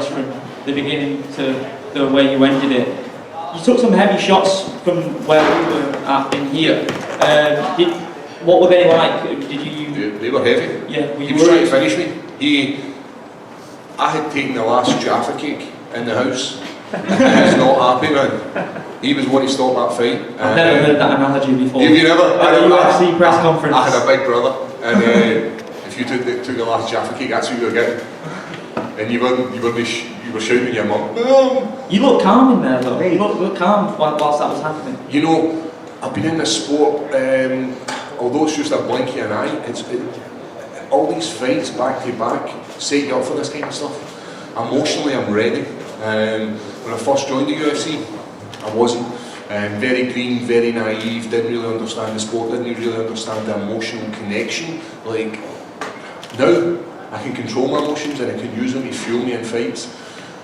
progressed from the beginning to the way you ended it. You took some heavy shots from where we were at in here. What were they like? Did you? They were heavy. Yeah. He was trying to finish me. I had taken the last Jaffa cake in the house. He was not happy, man. He was wanting to stop that fight. I've never heard that analogy before. Have you never? At the UFC press conference. I had a big brother, and if you took the last Jaffa cake, that's what you were getting. And you were shouting at your mum. Mum! You look calm in there though. You look calm whilst that was happening. You know, I've been in this sport, although it's just a blink of an eye, all these fights back to back set you up for this kind of stuff. Emotionally, I'm ready. When I first joined the UFC, I wasn't. Very green, very naive, didn't really understand the sport, didn't really understand the emotional connection. Like, now, I can control my emotions and I can use them to fuel me in fights.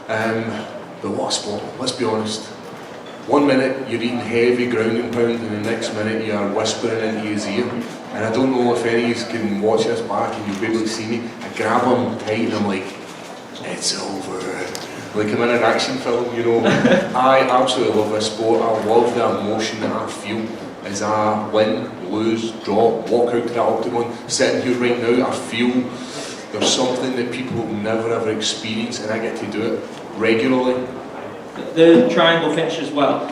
But what a sport, let's be honest. 1 minute you're eating heavy ground and pound and the next minute you're whispering into his ear. And I don't know if any of you can watch this back and you'll be able to see me. I grab him tight and I'm like, it's over. Like I'm in an action film, you know. I absolutely love this sport. I love the emotion that I feel as I win, lose, draw, walk out to the octagon. Sitting here right now, I feel there's something that people will never ever experience and I get to do it regularly. The triangle finish as well.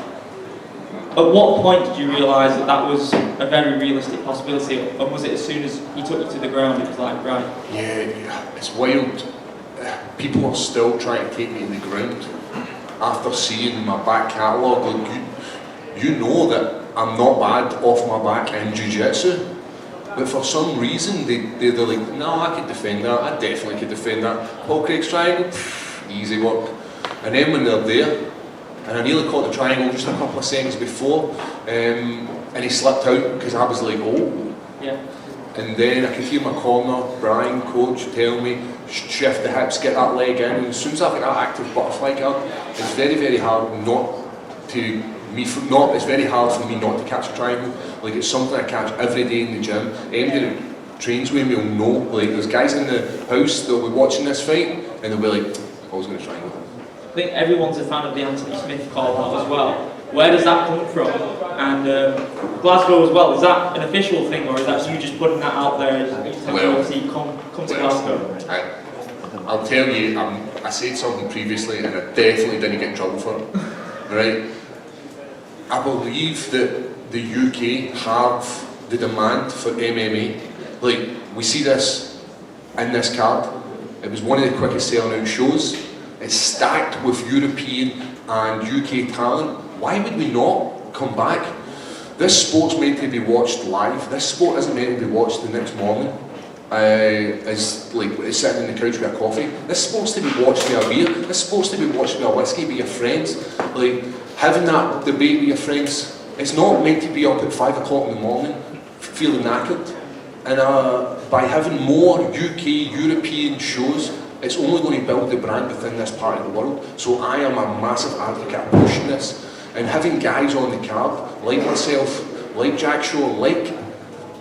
At what point did you realise that that was a very realistic possibility? Or was it as soon as he took you to the ground, it was like, right? Yeah, it's wild. People are still trying to take me to the ground after seeing my back catalogue. Like you know that I'm not bad off my back in jiu-jitsu, but for some reason they're like, no, I could defend that, I definitely could defend that. Paul Craig's triangle, easy work. And then when they're there, and I nearly caught the triangle just a couple of seconds before, and he slipped out because I was like, oh. Yeah. And then I could hear my corner, Brian, coach, tell me, shift the hips, get that leg in. And as soon as I've got that active butterfly guard, it's very, very hard it's very hard for me not to catch a triangle. Like it's something I catch every day in the gym. Anybody that trains with me will know. Like there's guys in the house that'll be watching this fight and they'll be like, I was going to triangle. I think everyone's a fan of the Anthony Smith call out as well. Where does that come from? And Glasgow as well, is that an official thing or is that you just putting that out there each time you come to Glasgow? I'll tell you, I said something previously and I definitely didn't get in trouble for it. Right? I believe that the UK have the demand for MMA. Like, we see this in this card. It was one of the quickest selling out shows. It's stacked with European and UK talent. Why would we not come back? This sport's meant to be watched live. This sport isn't meant to be watched the next morning. As like sitting on the couch with a coffee. This sport's to be watched with a beer. This sport's to be watched with a whiskey with your friends. Like having that debate with your friends. It's not meant to be up at 5 o'clock in the morning, feeling knackered. And by having more UK, European shows, it's only going to build the brand within this part of the world. So I am a massive advocate of pushing this. And having guys on the card, like myself, like Jack Shaw, like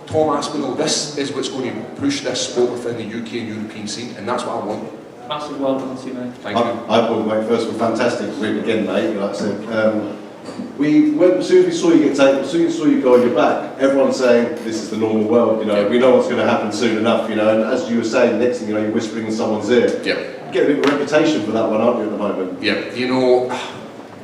Tom Aspinall, this is what's going to push this sport within the UK and European scene, and that's what I want. Massive well done to you, mate. Thank you. I thought, mate, first of all, fantastic win again, mate, like I said. As soon as we saw you get taken, as soon as we saw you go on your back, everyone's saying, this is the normal world, you know, we know what's going to happen soon enough, you know, and as you were saying, next thing you know, you're whispering in someone's ear. Yeah. You get a bit of a reputation for that one, aren't you, at the moment? Yeah, you know,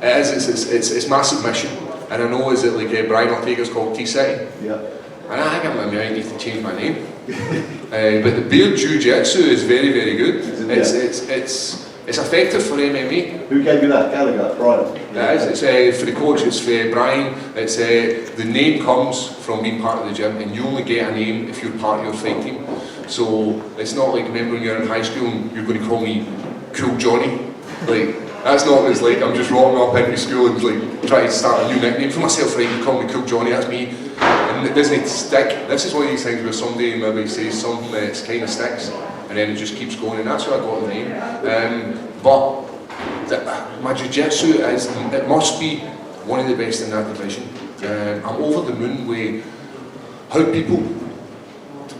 it's massive mission, and I know, is it like Brian Ortega's called T-City? Yeah. And I think I might need to change my name. But the beard jiu-jitsu is very, very good. It's effective for MMA. Who gave you that? Gallagher, Brian? It's for the coach, it's for Brian. It's the name comes from being part of the gym, and you only get a name if you're part of your fight team. So it's not like, remember when you're in high school and you're going to call me Cool Johnny. Like, that's not what it's like. I'm just rocking up into school and like trying to start a new nickname for myself. Right, you call me Cool Johnny, that's me. And it doesn't stick. This is one of these things where somebody maybe says something that kind of sticks, and then it just keeps going, and that's how I got the name. My jiu-jitsu it must be one of the best in that division. I'm over the moon with how people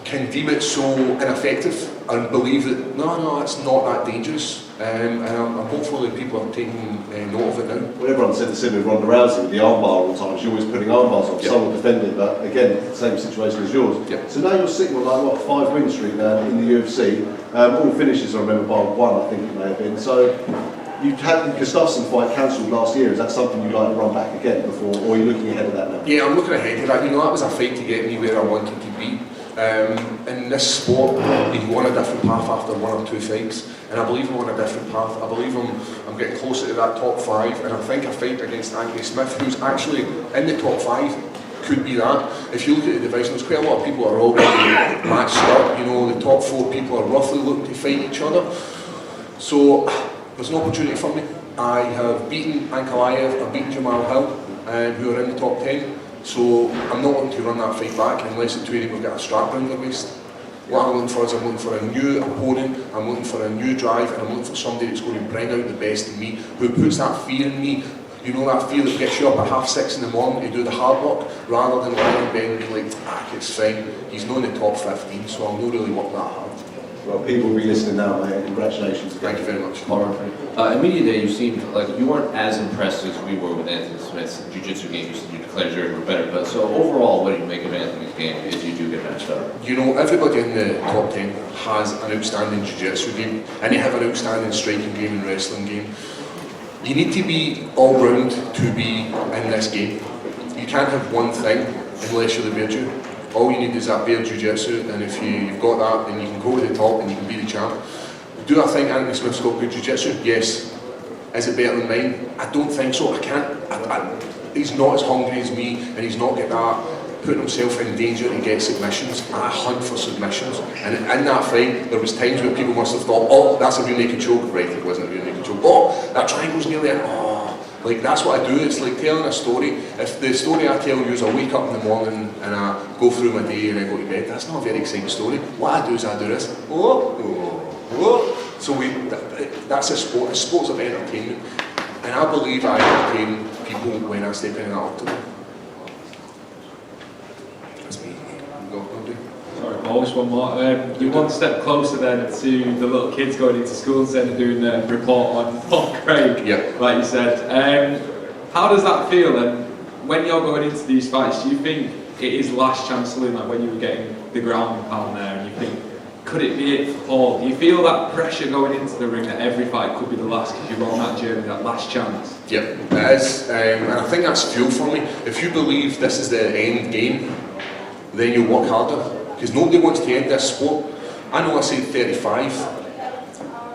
can deem it so ineffective and believe that no, it's not that dangerous. And I'm hopeful that people are taking note of it now. Well, everyone said the same with Ronda Rousey with the armbar all the time. She's always putting armbars on. Yeah. Someone defending, but again, same situation as yours. Yeah. So now you're sitting on like what, 5 win streak now in the UFC. All finishes, I remember, bar 1, I think it may have been. So you've had the Gustafsson fight cancelled last year. Is that something you'd like to run back again before, or are you looking ahead of that now? Yeah, I'm looking ahead of that. You know, that was a fight to get me where I wanted to be. In this sport, you go on a different path after 1 or 2 fights, and I believe I'm on a different path. I believe I'm getting closer to that top 5, and I think a fight against Anthony Smith, who's actually in the top 5, could be that. If you look at the division, there's quite a lot of people who are already matched up. You know, the top 4 people are roughly looking to fight each other. So there's an opportunity for me. I have beaten Ankalaev, I've beaten Jamal Hill, who are in the top 10. So I'm not looking to run that fight back unless it's where we've got a strap around their waist. What I'm looking for is I'm looking for a new opponent, I'm looking for a new drive, and I'm looking for somebody that's going to bring out the best in me, who puts that fear in me. You know, that fear that gets you up at 6:30 in the morning to do the hard work, rather than lying in bed and being like, it's fine, he's not in the top 15, so I'm not really working that hard. Well, people will be listening now, mate. Congratulations. Thank you very much. In media day, you seemed like you weren't as impressed as we were with Anthony Smith's jiu-jitsu game. You declared you were better, but so overall, what do you make of Anthony's game if you do get matched up? You know, everybody in the top 10 has an outstanding jiu-jitsu game, and they have an outstanding striking game and wrestling game. You need to be all-round to be in this game. You can't have one thing unless you're the bear Jew. All you need is that bear jiu-jitsu, and if you've got that, then you can go to the top and you can be the champ. Do I think Anthony Smith's got good jiu-jitsu? Yes. Is it better than mine? I don't think so. I can't. He's not as hungry as me, and he's not got that, putting himself in danger to get submissions. I hunt for submissions, and in that fight, there was times where people must have thought, oh, that's a rear naked choke. Right, it wasn't a rear naked choke. Oh, that triangle's nearly in. Oh. Like, that's what I do. It's like telling a story. If the story I tell you is I wake up in the morning and I go through my day and I go to bed, that's not a very exciting story. What I do is I do this. So that's a sport. Sports of entertainment. And I believe I entertain people when I step in and out of them. That's me. Sorry, Paul, just one more. You're one step closer then to the little kids going into school instead of doing a report on Paul Craig, like you said. How does that feel? And when you're going into these fights, do you think it is last chance saloon, like when you were getting the ground and pound there, and you think, could it be it for Paul? Do you feel that pressure going into the ring that every fight could be the last because you're on that journey, that last chance? Yeah, it is. And I think that's fuel for me. If you believe this is the end game, then you'll work harder. Because nobody wants to end this sport. I know I said 35,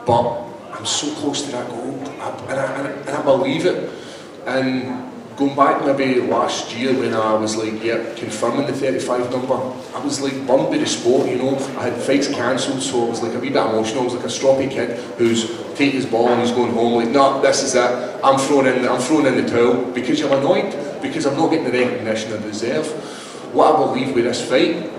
but I'm so close to that goal, and I believe it. And going back maybe last year when I was like, confirming the 35 number, I was like bummed by the sport, you know. I had fights cancelled, so I was like a wee bit emotional. I was like a stroppy kid who's taking his ball and he's going home like, no, this is it. I'm throwing in the towel because you're annoyed, because I'm not getting the recognition I deserve. What I believe with this fight,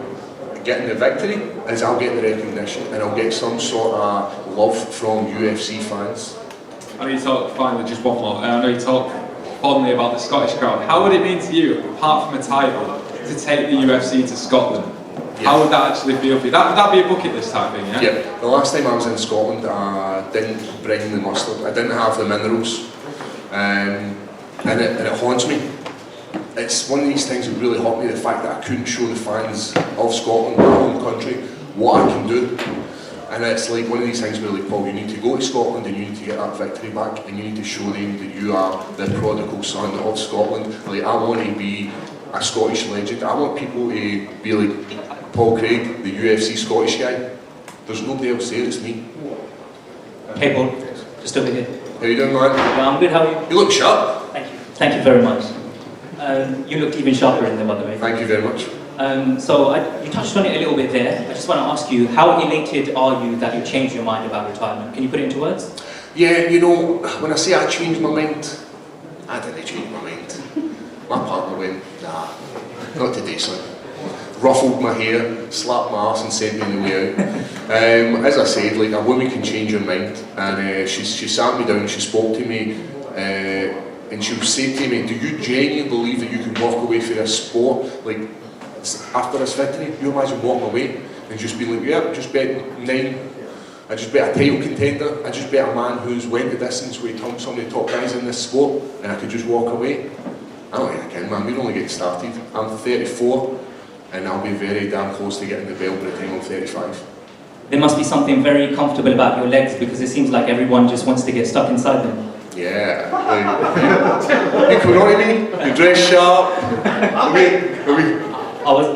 getting the victory, is I'll get the recognition and I'll get some sort of love from UFC fans. I know you talked, finally, just one more. I know you talked fondly about the Scottish crowd. How would it mean to you, apart from a title, to take the UFC to Scotland? Yeah. How would that actually feel for you? That'd be a bucket list type thing, yeah? Yeah. The last time I was in Scotland, I didn't bring the mustard. I didn't have the minerals, and it haunts me. It's one of these things that really haunt me, the fact that I couldn't show the fans of Scotland, my home country, what I can do. And it's like one of these things where, like, Paul, you need to go to Scotland and you need to get that victory back, and you need to show them that you are the prodigal son of Scotland. Like, I want to be a Scottish legend. I want people to be like Paul Craig, the UFC Scottish guy. There's nobody else there, it's me. Hey Paul, just over here. How you doing, man? Yeah, I'm good, how are you? You look sharp. Thank you. Thank you very much. You look even sharper in there, by the way. Thank you very much. You touched on it a little bit there. I just want to ask you, how elated are you that you changed your mind about retirement? Can you put it into words? Yeah, you know, when I say I changed my mind, I didn't change my mind. My partner went, nah, not today, son. Ruffled my hair, slapped my arse and sent me on the way out. As I said, like, a woman can change her mind, and she sat me down, she spoke to me, and she said to me, do you genuinely believe that you can walk away from this sport, like, after this victory? You imagine walking away? and just been like, yeah, just bet 9. I just bet a title contender. I just bet a man who's went the distance with some of the top guys in this sport, and I could just walk away. I don't think I can, man. We're only getting started. I'm 34, and I'll be very damn close to getting the belt by the time I'm 35. There must be something very comfortable about your legs, because it seems like everyone just wants to get stuck inside them. Yeah, you come on to me, you dress sharp. I was.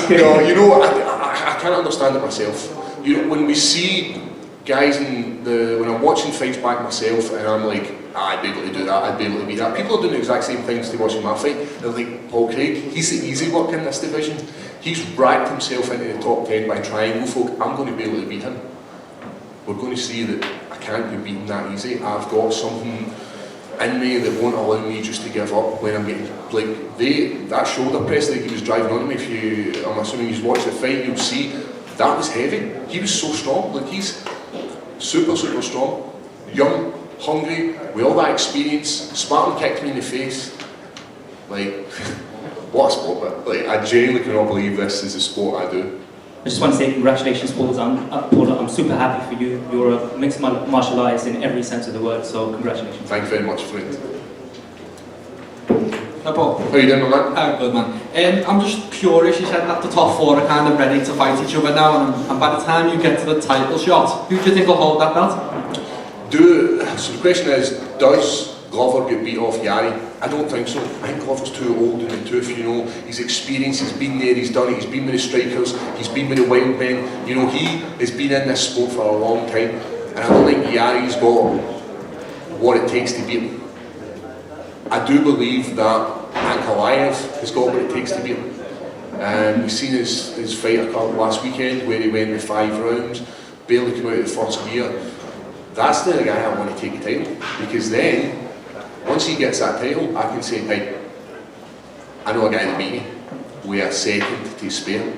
No, you know, I can't understand it myself. You know, when we see guys when I'm watching fights back myself, and I'm like, I'd be able to do that, I'd be able to beat that. People are doing the exact same things to watching my fight. They're like, Paul Craig, he's the easy work in this division. He's racked himself into the top 10 by trying. Folk, I'm going to be able to beat him. We're going to see that I can't be beaten that easy. I've got something in me that won't allow me just to give up when I'm getting, like, that shoulder press that he was driving on me, I'm assuming you've watched the fight, you'll see, that was heavy. He was so strong, like, he's super, super strong, young, hungry, with all that experience. Spartan kicked me in the face. Like, what a sport, man. Like, I genuinely cannot believe this is the sport I do. I just want to say congratulations, Paul. I'm super happy for you. You're a mixed martial artist in every sense of the word, so congratulations. Thank you very much, friend. Hi Paul. How are you doing, my man? Good man. I'm just curious, you said that the top 4 are kind of ready to fight each other now, and by the time you get to the title shot, who do you think will hold that belt? So the question is, does Glover get beat off Yari? I don't think so. I think Glover's too old in the tooth, you know. He's experienced, he's been there, he's done it, he's been with the strikers, he's been with the wild men. You know, he has been in this sport for a long time, and I don't think Yari's got what it takes to beat him. I do believe that Ankalaev has got what it takes to beat him. We've seen his fight occur last weekend where he went with 5 rounds, barely came out of the first gear. That's the guy I want to take the title, because then, once he gets that title, I can say, hey, I know a guy that beat me, with a second to spare.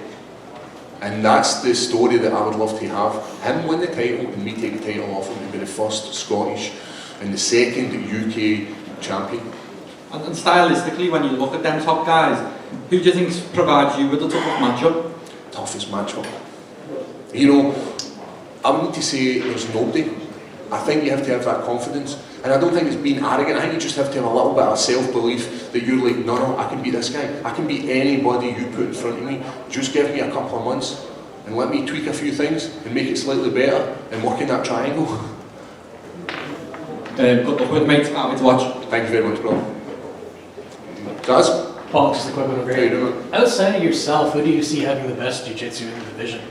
And that's the story that I would love to have. Him win the title and me take the title off him and be the first Scottish and the second UK champion. And stylistically, when you look at them top guys, who do you think provides you with the toughest matchup? Toughest matchup. You know, I would need to say there's nobody. I think you have to have that confidence. And I don't think it's being arrogant. I think you just have to have a little bit of self-belief that you're like, no, I can beat this guy. I can beat anybody you put in front of me. Just give me a couple of months and let me tweak a few things and make it slightly better and work in that triangle. Good luck with it, mate. Can't wait to watch. Thank you very much, bro. Guys? Paul, just a quick one over How you here. doing? Outside of yourself, who do you see having the best jiu-jitsu in the division?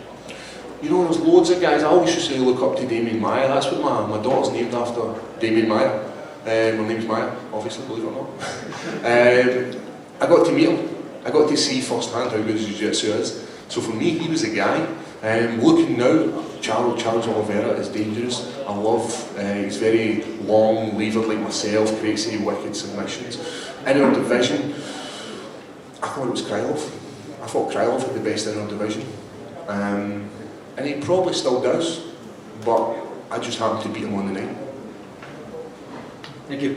You know, there's loads of guys. I always used to look up to Damien Maya. That's what my daughter's named after, Damien Maya. My name's Maya, obviously, believe it or not. I got to meet him. I got to see firsthand how good his jiu-jitsu is. So for me, he was a guy. Looking now, Charles Oliveira is dangerous. I love, he's very long, levered like myself, crazy, wicked submissions. In our division, I thought it was Krylov. I thought Krylov had the best in our division. And he probably still does, but I just happened to beat him on the night. Thank you.